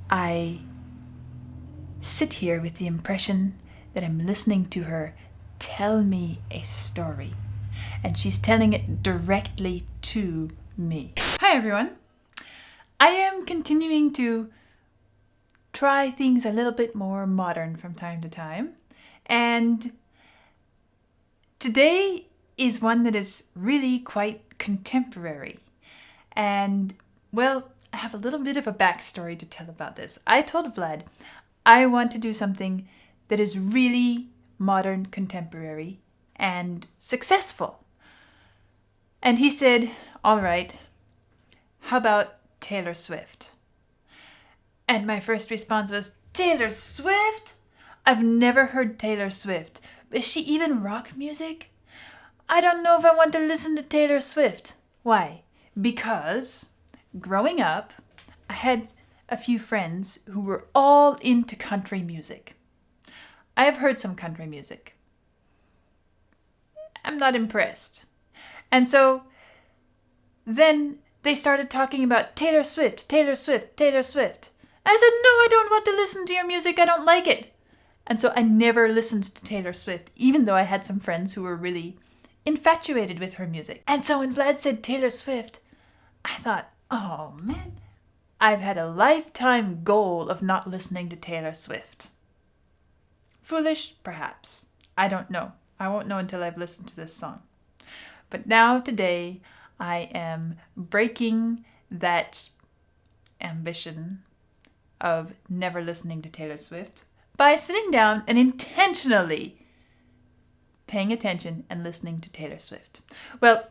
I sit here with the impression that I'm listening to her tell me a story, and she's telling it directly to me. Hi everyone! I am continuing to try things a little bit more modern from time to time, and today is one that is really quite contemporary. And, well, I have a little bit of a backstory to tell about this. I told Vlad I want to do something that is really modern, contemporary, and successful. And he said, all right, how about Taylor Swift? And my first response was, Taylor Swift? I've never heard Taylor Swift. Is she even rock music? I don't know if I want to listen to Taylor Swift. Why? Because growing up, I had a few friends who were all into country music. I have heard some country music. I'm not impressed. And so then they started talking about Taylor Swift, Taylor Swift, Taylor Swift. I said, no, I don't want to listen to your music. I don't like it. And so I never listened to Taylor Swift, even though I had some friends who were really infatuated with her music. And so when Vlad said Taylor Swift, I thought, oh man, I've had a lifetime goal of not listening to Taylor Swift. Foolish, perhaps. I don't know. I won't know until I've listened to this song. But now, today, I am breaking that ambition of never listening to Taylor Swift by sitting down and intentionally paying attention and listening to Taylor Swift. Well,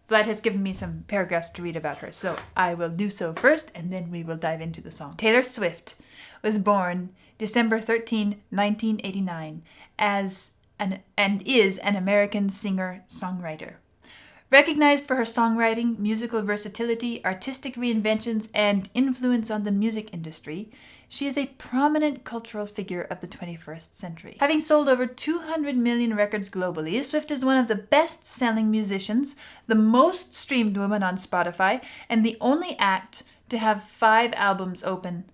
Vlad has given me some paragraphs to read about her, so I will do so first, and then we will dive into the song. Taylor Swift was born December 13, 1989, and is an American singer-songwriter. Recognized for her songwriting, musical versatility, artistic reinventions, and influence on the music industry, she is a prominent cultural figure of the 21st century. Having sold over 200 million records globally, Swift is one of the best-selling musicians, the most streamed woman on Spotify, and the only act to have 5 albums open.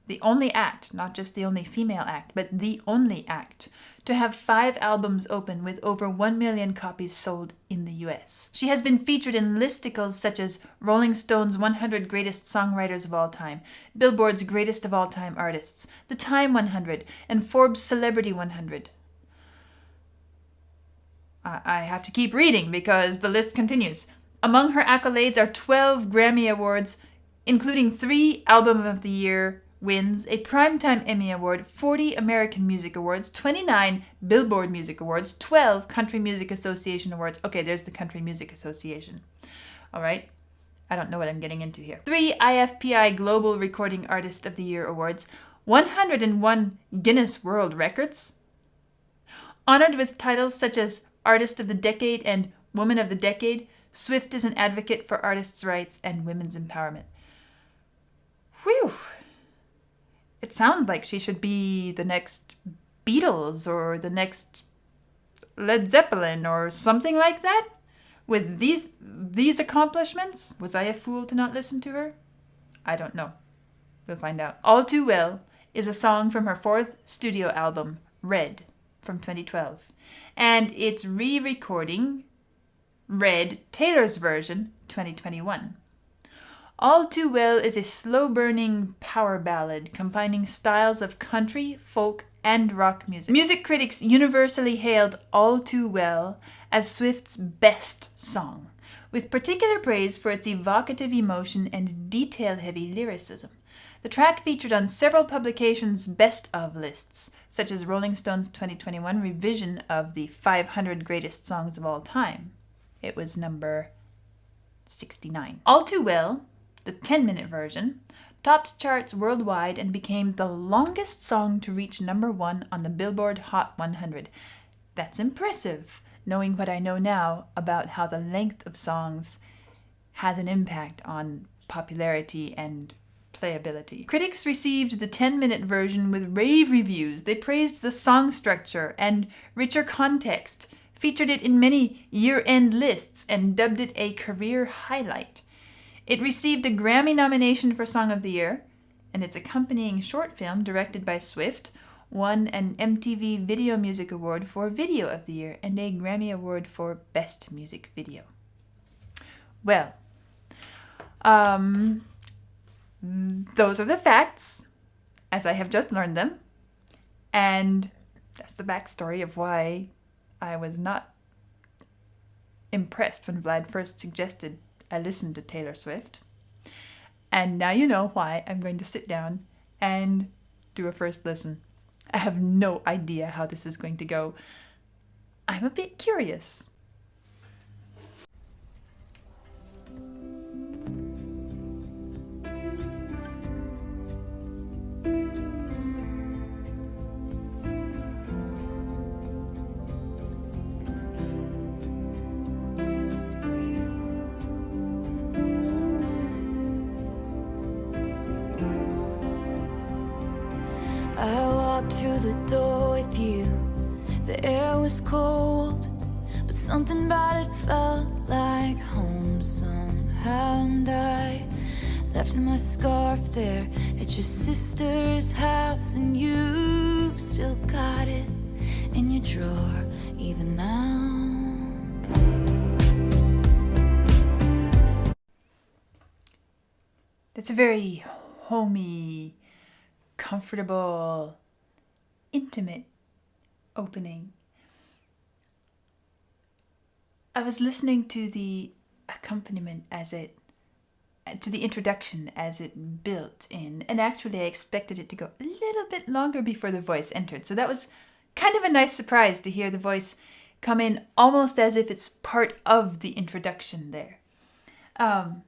The only act, not just the only female act, but the only act to have 5 albums open with over 1 million copies sold in the US. She has been featured in listicles such as Rolling Stone's 100 Greatest Songwriters of All Time, Billboard's Greatest of All Time Artists, the Time 100, and Forbes Celebrity 100. I have to keep reading because the list continues. Among her accolades are 12 Grammy Awards, including 3 Album of the Year wins, a Primetime Emmy Award, 40 American Music Awards, 29 Billboard Music Awards, 12 Country Music Association Awards. Okay, there's the Country Music Association. All right. I don't know what I'm getting into here. 3 IFPI Global Recording Artist of the Year Awards, 101 Guinness World Records. Honored with titles such as Artist of the Decade and Woman of the Decade, Swift is an advocate for artists' rights and women's empowerment. Whew. It sounds like she should be the next Beatles or the next Led Zeppelin or something like that. With these accomplishments, was I a fool to not listen to her? I don't know. We'll find out. All Too Well is a song from her 4th studio album, Red, from 2012. And it's re-recording Red, Taylor's version, 2021. All Too Well is a slow-burning power ballad combining styles of country, folk, and rock music. Music critics universally hailed All Too Well as Swift's best song, with particular praise for its evocative emotion and detail-heavy lyricism. The track featured on several publications' best-of lists, such as Rolling Stone's 2021 revision of the 500 Greatest Songs of All Time. It was number 69. All Too Well, the 10-minute version, topped charts worldwide and became the longest song to reach number 1 on the Billboard Hot 100. That's impressive, knowing what I know now about how the length of songs has an impact on popularity and playability. Critics received the 10-minute version with rave reviews. They praised the song structure and richer context, featured it in many year-end lists, and dubbed it a career highlight. It received a Grammy nomination for Song of the Year, and its accompanying short film, directed by Swift, won an MTV Video Music Award for Video of the Year and a Grammy Award for Best Music Video. Well, those are the facts, as I have just learned them, and that's the backstory of why I was not impressed when Vlad first suggested I listen to Taylor Swift. And now you know why I'm going to sit down and do a first listen. I have no idea how this is going to go. I'm a bit curious. I walked through the door with you. The air was cold, but something about it felt like home somehow. And I left my scarf there at your sister's house, and you still got it in your drawer even now. That's a very homey, comfortable, intimate opening. I was listening to the accompaniment to the introduction as it built in, and actually I expected it to go a little bit longer before the voice entered. So that was kind of a nice surprise to hear the voice come in almost as if it's part of the introduction there. And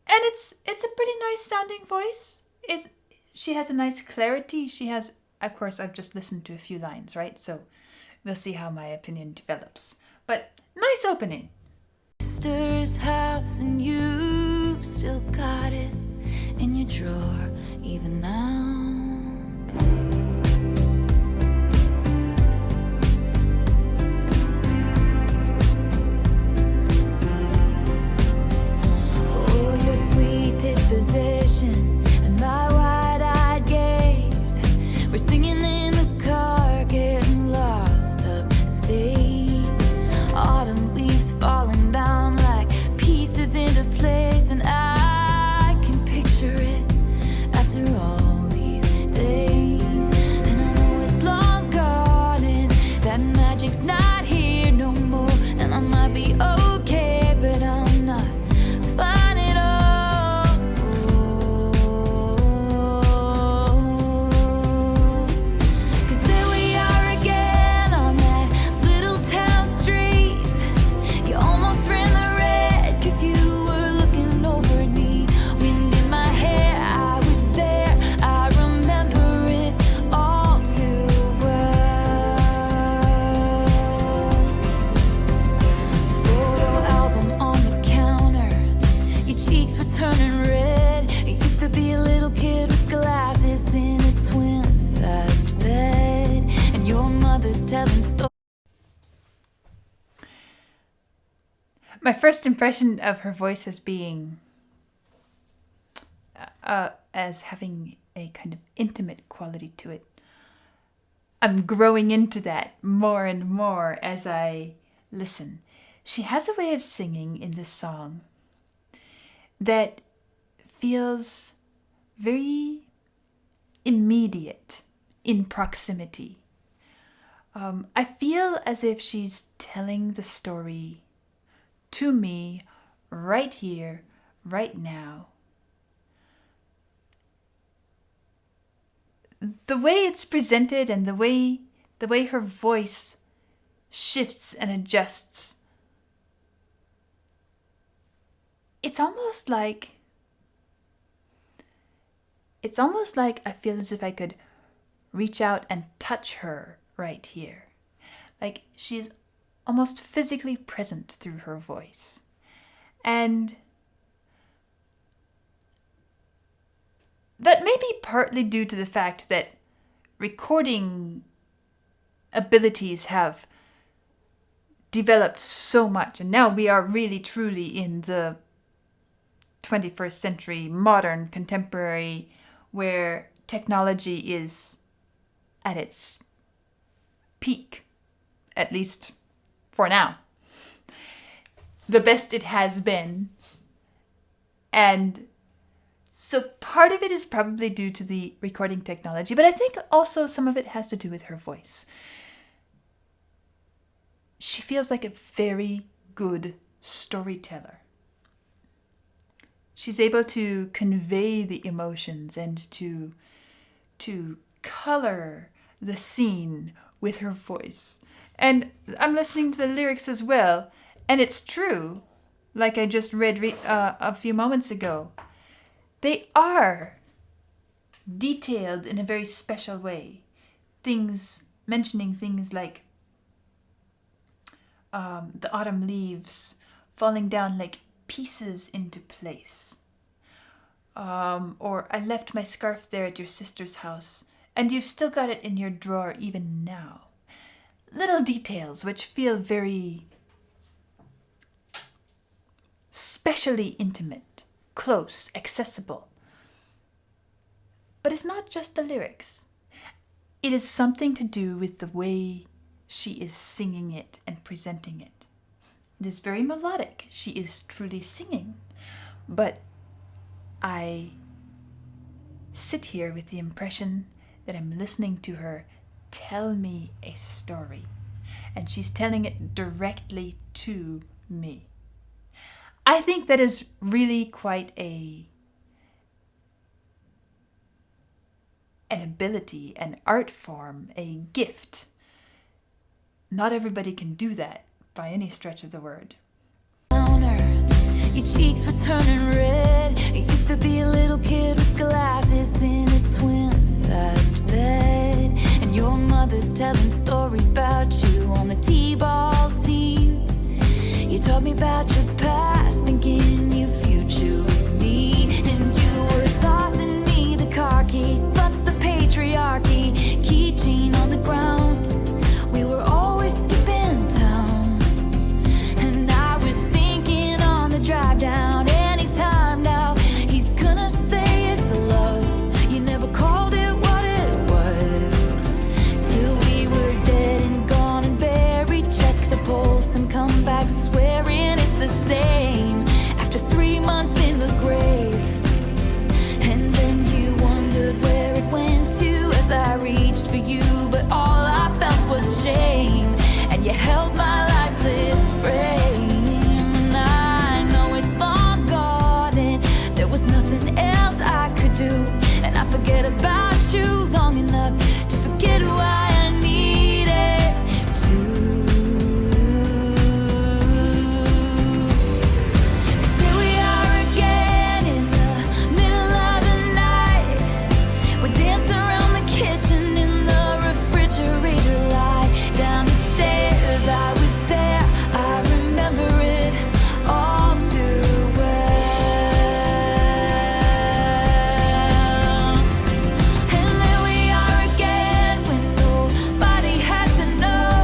it's a pretty nice sounding voice. She has a nice clarity. She has, of course, I've just listened to a few lines, right? So we'll see how my opinion develops. But nice opening. Sister's house, and you still got it in your drawer even now. Disposition and my wide-eyed gaze, we're singing in the car, getting lost upstate. Autumn leaves falling down like pieces into place, and I can picture it after all these days. And I know it's long gone and that magic's not here no more, and I might be okay, but I'm not fine at all. Turning red. You used to be a little kid with glasses in a twin-sized bed, and your mother's telling stories. My first impression of her voice as being as having a kind of intimate quality to it. I'm growing into that more and more as I listen. She has a way of singing in this song that feels very immediate in proximity. I feel as if she's telling the story to me right here, right now. The way it's presented and the way her voice shifts and adjusts, it's almost like I feel as if I could reach out and touch her right here. Like she's almost physically present through her voice. And that may be partly due to the fact that recording abilities have developed so much, and now we are really truly in the 21st century, modern, contemporary, where technology is at its peak, at least for now. The best it has been. And so part of it is probably due to the recording technology, but I think also some of it has to do with her voice. She feels like a very good storyteller. She's able to convey the emotions and to color the scene with her voice. And I'm listening to the lyrics as well, and it's true, like I just read a few moments ago. They are detailed in a very special way. Mentioning things like the autumn leaves falling down like pieces into place. Or I left my scarf there at your sister's house, and you've still got it in your drawer even now. Little details which feel very specially intimate, close, accessible. But it's not just the lyrics. It is something to do with the way she is singing it and presenting it. It is very melodic. She is truly singing. But I sit here with the impression that I'm listening to her tell me a story. And she's telling it directly to me. I think that is really quite an ability, an art form, a gift. Not everybody can do that by any stretch of the word. Your cheeks were turning red. You used to be a little kid with glasses in a twin-sized bed. And your mother's telling stories about you on the t-ball team. You told me about your past, thinking your future was me. And you were tossing me the car keys, but the patriarchy, keychain on the ground. We were always skipping town. And I was thinking on the drive down, anytime now, he's gonna say it's a love. You never called it what it was, till we were dead and gone and buried. Check the pulse and come back swearing it's the same after 3 months in the grave. And then you wondered where it went to as I reached for you, but all I felt was shame. And you held my lifeless frame, and I know it's long gone, and there was nothing else I could do. And I forget about you long enough to forget why I needed to. 'Cause here we are again in the middle of the night. We're dancing around the kitchen in the refrigerator light. Down the stairs, I was there, I remember it all too well. And there we are again when nobody had to know.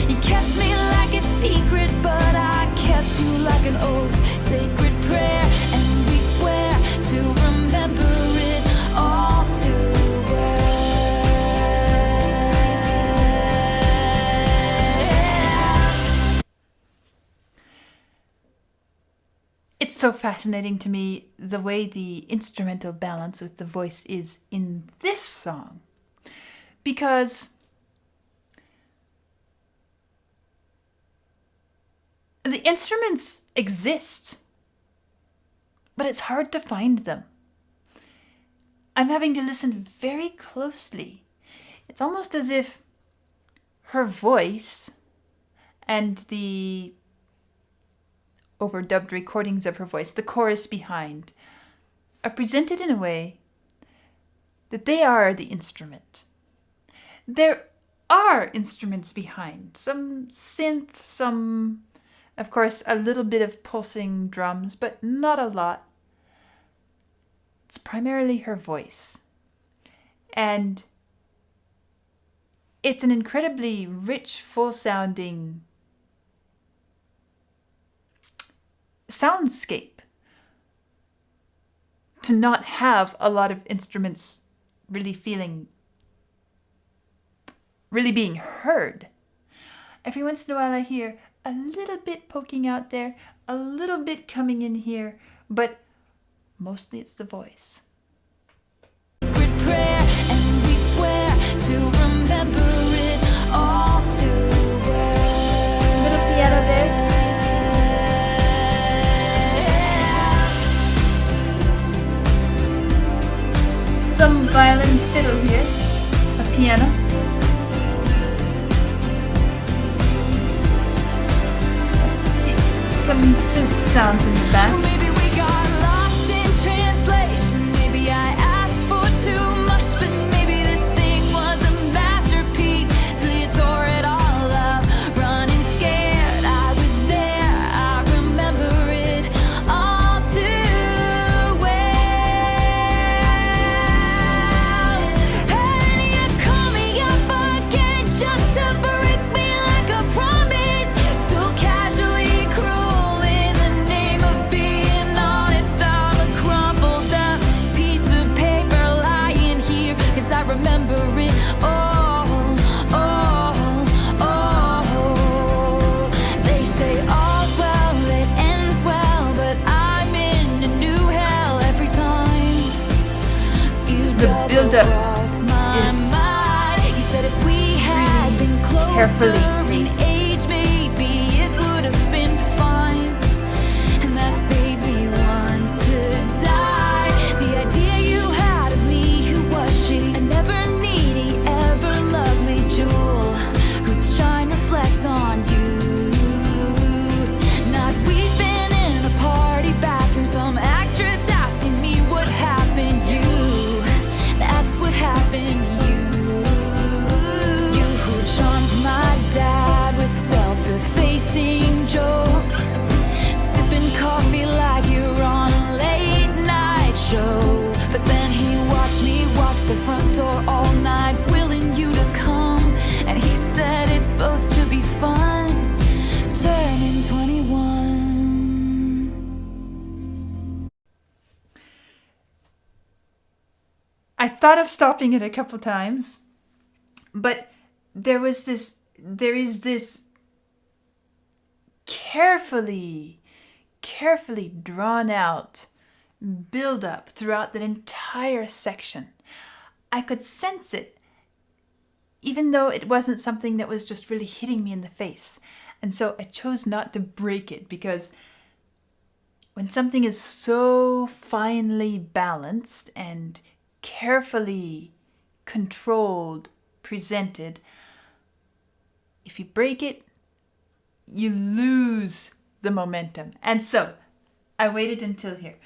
You kept me like a secret, but I kept you like an oath. Sacred prayer, and we'd swear to remember it all too well. It's so fascinating to me the way the instrumental balance with the voice is in this song. Because the instruments exist, but it's hard to find them. I'm having to listen very closely. It's almost as if her voice and the overdubbed recordings of her voice, the chorus behind, are presented in a way that they are the instrument. There are instruments behind, some synth, some, of course, a little bit of pulsing drums, but not a lot. It's primarily her voice. And it's an incredibly rich, full-sounding soundscape to not have a lot of instruments really being heard. Every once in a while I hear a little bit poking out there, a little bit coming in here, but mostly it's the voice. Prayer, and we swear to remember it all too well. Little piano there. Some violin fiddle here, a piano. Some synth sounds in the back. Well, maybe we got lost in translation. Maybe I asked for too much, but maybe this thing was a masterpiece till you tore it all up. Running scared, I was there. I remember it all too well. And you call me up again just to break me like a promise. So casually cruel in the name of being honest. I'm a crumpled up piece of paper lying here, 'cause I remember it all, oh, oh. They say all's well that ends well, but I'm in a new hell every time you The build-up double-cross my is mind. You said if we had been closer carefully in paced. age, maybe it would have been fine. And that made me want to die. The idea you had of me, who was she? A never needy, ever lovely jewel whose shine reflects on you. Not weeping in a party bathroom, some actress asking me what happened. That's what happened to you. You who charmed my dad with self-effacing jokes, sipping coffee like you're on a late night show. But then he watched me watch the front door all night, willing you to come. And he said it's supposed to be fun, turning 21. I thought of stopping it a couple times, but there is this carefully drawn out build up throughout that entire section. I could sense it, even though it wasn't something that was just really hitting me in the face. And so I chose not to break it, because when something is so finely balanced and carefully controlled, presented, if you break it, you lose the momentum. And so I waited until here.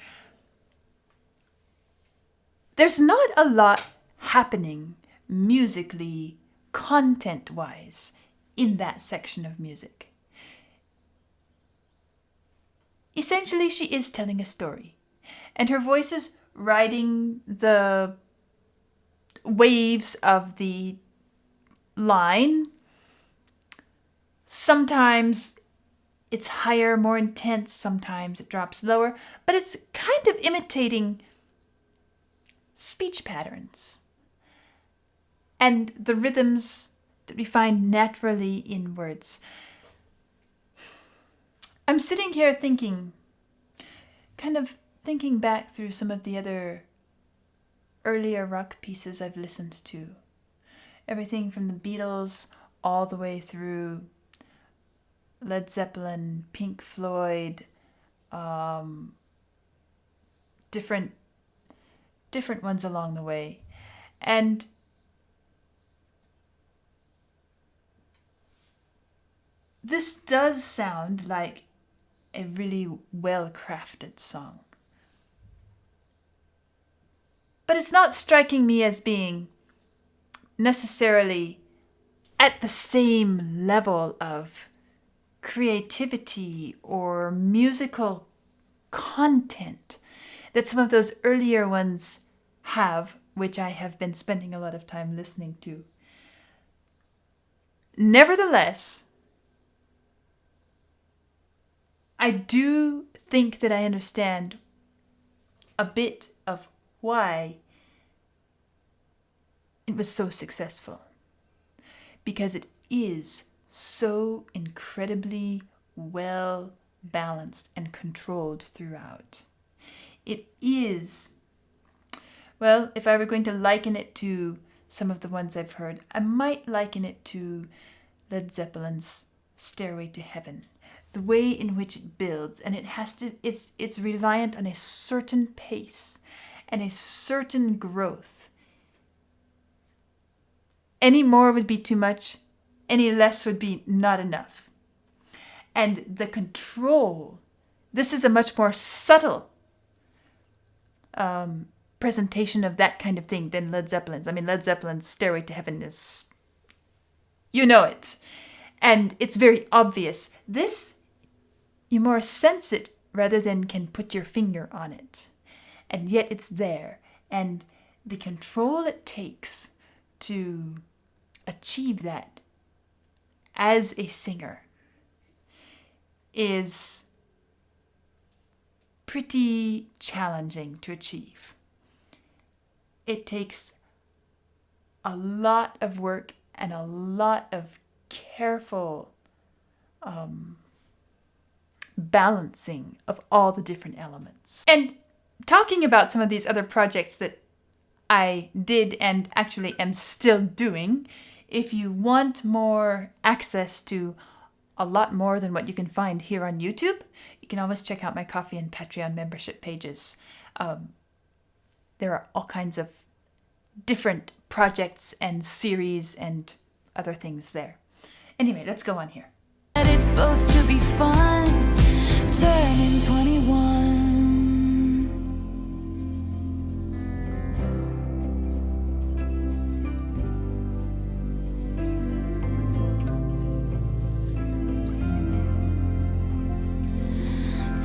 There's not a lot happening musically, content-wise, in that section of music. Essentially, she is telling a story, and her voice is riding the waves of the line. Sometimes it's higher, more intense, sometimes it drops lower, but it's kind of imitating speech patterns and the rhythms that we find naturally in words. I'm sitting here thinking back through some of the other earlier rock pieces I've listened to. Everything from the Beatles all the way through Led Zeppelin, Pink Floyd, different ones along the way. And this does sound like a really well-crafted song. But it's not striking me as being necessarily at the same level of creativity or musical content that some of those earlier ones have, which I have been spending a lot of time listening to. Nevertheless, I do think that I understand a bit why it was so successful. Because it is so incredibly well balanced and controlled throughout. It is, well, if I were going to liken it to some of the ones I've heard, I might liken it to Led Zeppelin's Stairway to Heaven. The way in which it builds, and it's reliant on a certain pace and a certain growth. Any more would be too much, any less would be not enough. And the control, this is a much more subtle presentation of that kind of thing than Led Zeppelin's. I mean, Led Zeppelin's Stairway to Heaven is, you know it. And it's very obvious. This, you more sense it rather than can put your finger on it. And yet it's there. And the control it takes to achieve that as a singer is pretty challenging to achieve. It takes a lot of work and a lot of careful balancing of all the different elements. And talking about some of these other projects that I did and actually am still doing, if you want more access to a lot more than what you can find here on YouTube, you can always check out my Ko-fi and Patreon membership pages. There are all kinds of different projects and series and other things there. Anyway, let's go on here. It's supposed to be fun, turning 21.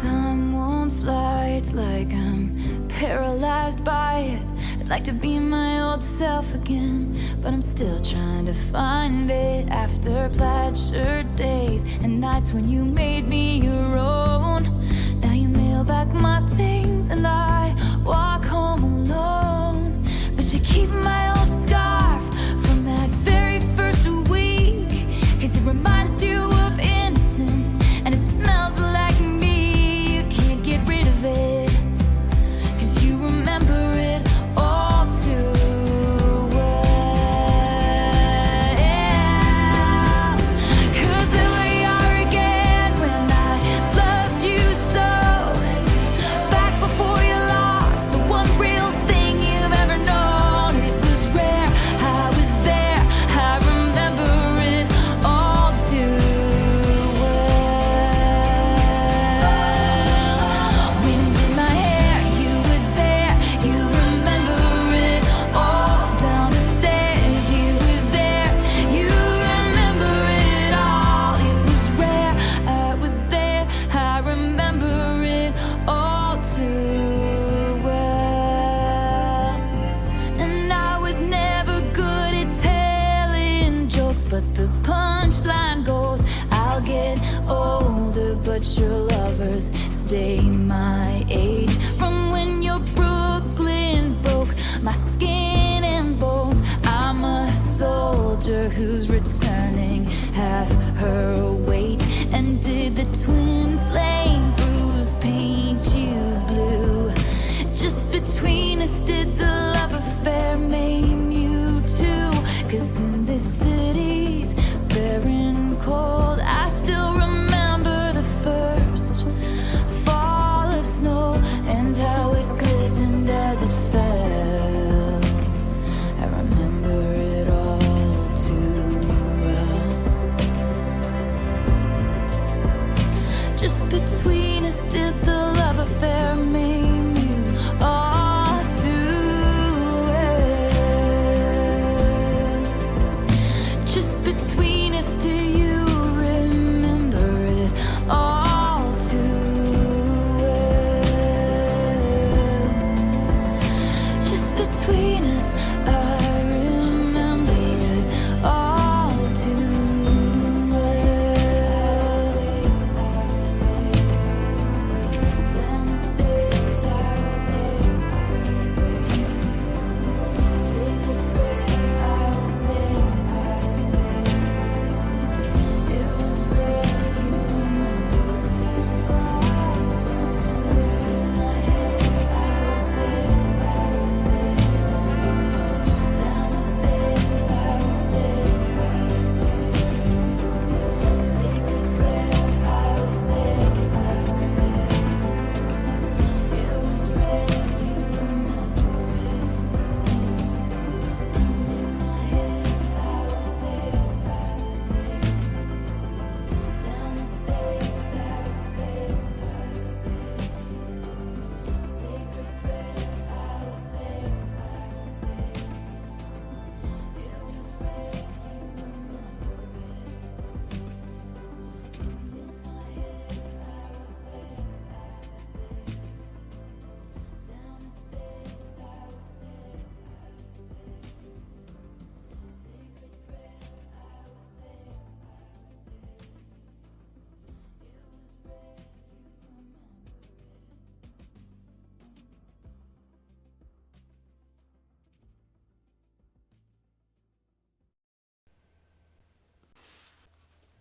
Time won't fly, it's like I'm paralyzed by it. I'd like to be my old self again, but I'm still trying to find it. After plaid shirt days and nights when you made me your own, now you mail back my things and I walk home alone. But you keep my old scarf from that very first week, 'cause it reminds you of innocence and it smells like me. You can't get rid of it, 'cause you remember it all too well. 'Cause there we are again when I loved you so. Back before you lost the one real thing you've ever known. It was rare, I was there, I remember it all too well. Wind in my hair, you were there, you remember it all. Down the stairs, you were there, you remember it all. It was rare, I was there, I remember it all too well. And I was never good at telling jokes, but the punchline goes, I'll get older, but your lovers stay my age. From when your Brooklyn broke my skin and bones, I'm a soldier who's returning half her weight. And did the twin flame bruise paint you blue? Just between us, did the love affair maim you too? 'Cause in this city's barren cold, I still remember the first fall of snow and how it glistened as it fell. I remember it all too well.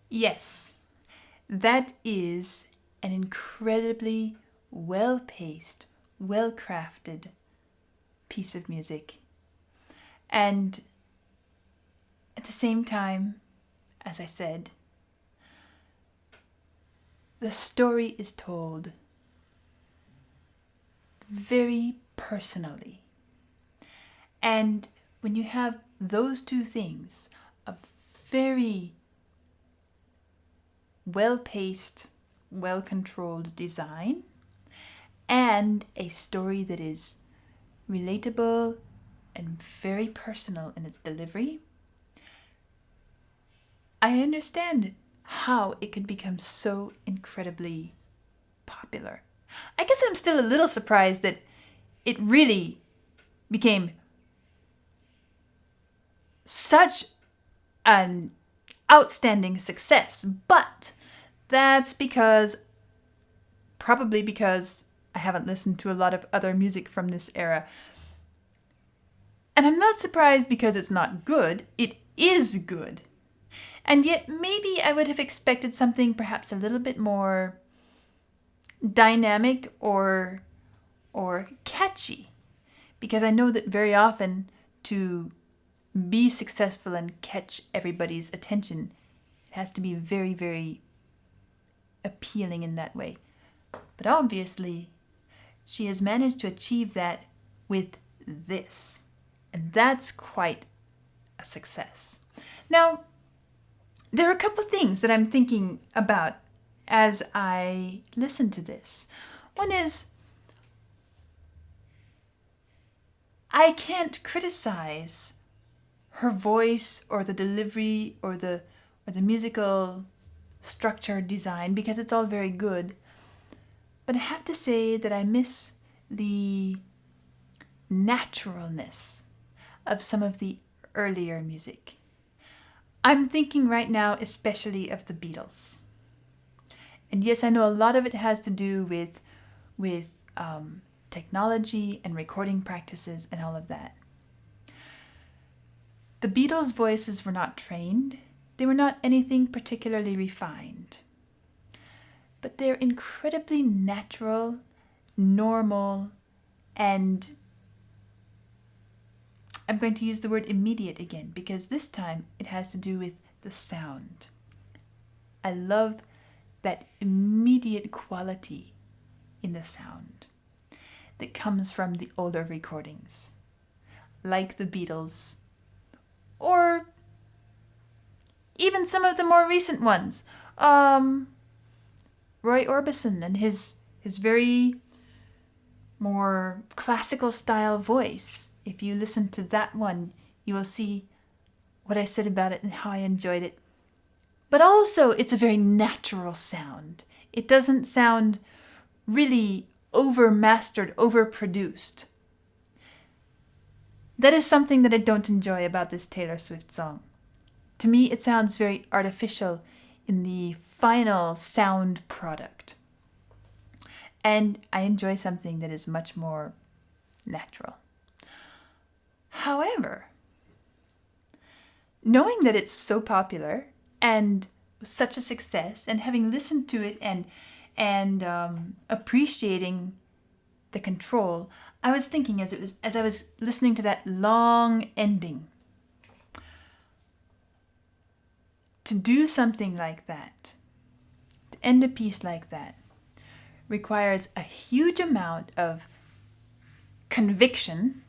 Yes, that is an incredibly well-paced, well-crafted piece of music. And at the same time, as I said, the story is told very personally. And when you have those two things, a very well-paced, well-controlled design, and a story that is relatable and very personal in its delivery, I understand how it could become so incredibly popular. I guess I'm still a little surprised that it really became such an outstanding success, but that's probably because I haven't listened to a lot of other music from this era. And I'm not surprised because it's not good. It is good. And yet maybe I would have expected something perhaps a little bit more dynamic or catchy. Because I know that very often to be successful and catch everybody's attention, it has to be very, very appealing in that way. But obviously, she has managed to achieve that with this. And that's quite a success. Now, there are a couple of things that I'm thinking about as I listen to this. One is, I can't criticize her voice or the delivery or the musical structure design because it's all very good. But I have to say that I miss the naturalness of some of the earlier music. I'm thinking right now especially of the Beatles. And yes, I know a lot of it has to do with technology and recording practices and all of that. The Beatles' voices were not trained. They were not anything particularly refined. But they're incredibly natural, normal, and I'm going to use the word immediate again because this time it has to do with the sound. I love that immediate quality in the sound that comes from the older recordings, like the Beatles, or even some of the more recent ones. Roy Orbison and his very more classical style voice. If you listen to that one, you will see what I said about it and how I enjoyed it. But also, it's a very natural sound. It doesn't sound really over-mastered, over-produced. That is something that I don't enjoy about this Taylor Swift song. To me, it sounds very artificial in the final sound product. And I enjoy something that is much more natural. However, knowing that it's so popular and such a success, and having listened to it and appreciating the control, I was thinking as I was listening to that long ending, to do something like that, to end a piece like that, requires a huge amount of conviction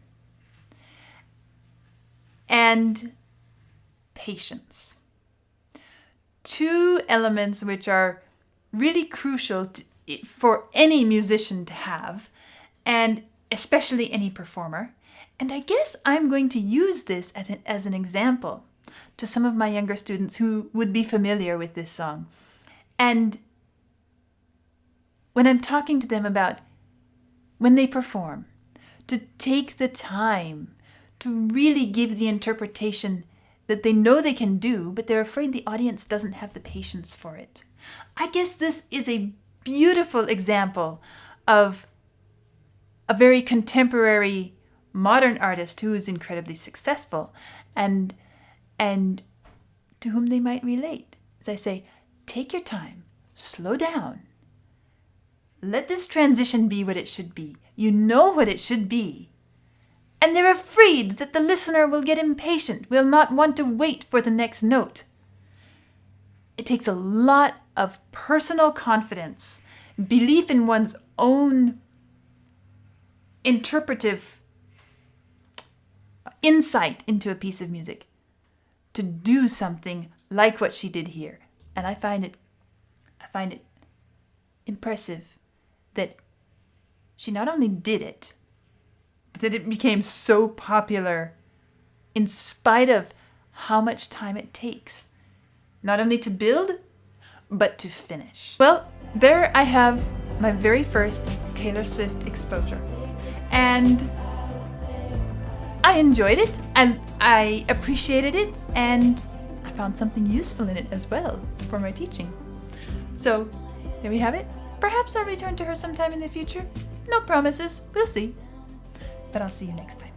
and patience. Two elements which are really crucial for any musician to have, and especially any performer. And I guess I'm going to use this as an example to some of my younger students who would be familiar with this song. And when I'm talking to them about when they perform, to take the time to really give the interpretation that they know they can do, but they're afraid the audience doesn't have the patience for it. I guess this is a beautiful example of a very contemporary modern artist who is incredibly successful and to whom they might relate. is I say, take your time, slow down. Let this transition be what it should be. You know what it should be. And they're afraid that the listener will get impatient, will not want to wait for the next note. It takes a lot of personal confidence, belief in one's own interpretive insight into a piece of music to do something like what she did here. And I find it impressive that she not only did it, but that it became so popular in spite of how much time it takes, not only to build, but to finish. Well, there I have my very first Taylor Swift exposure. And I enjoyed it, and I appreciated it, and I found something useful in it as well for my teaching. So, there we have it. Perhaps I'll return to her sometime in the future. No promises. We'll see. But I'll see you next time.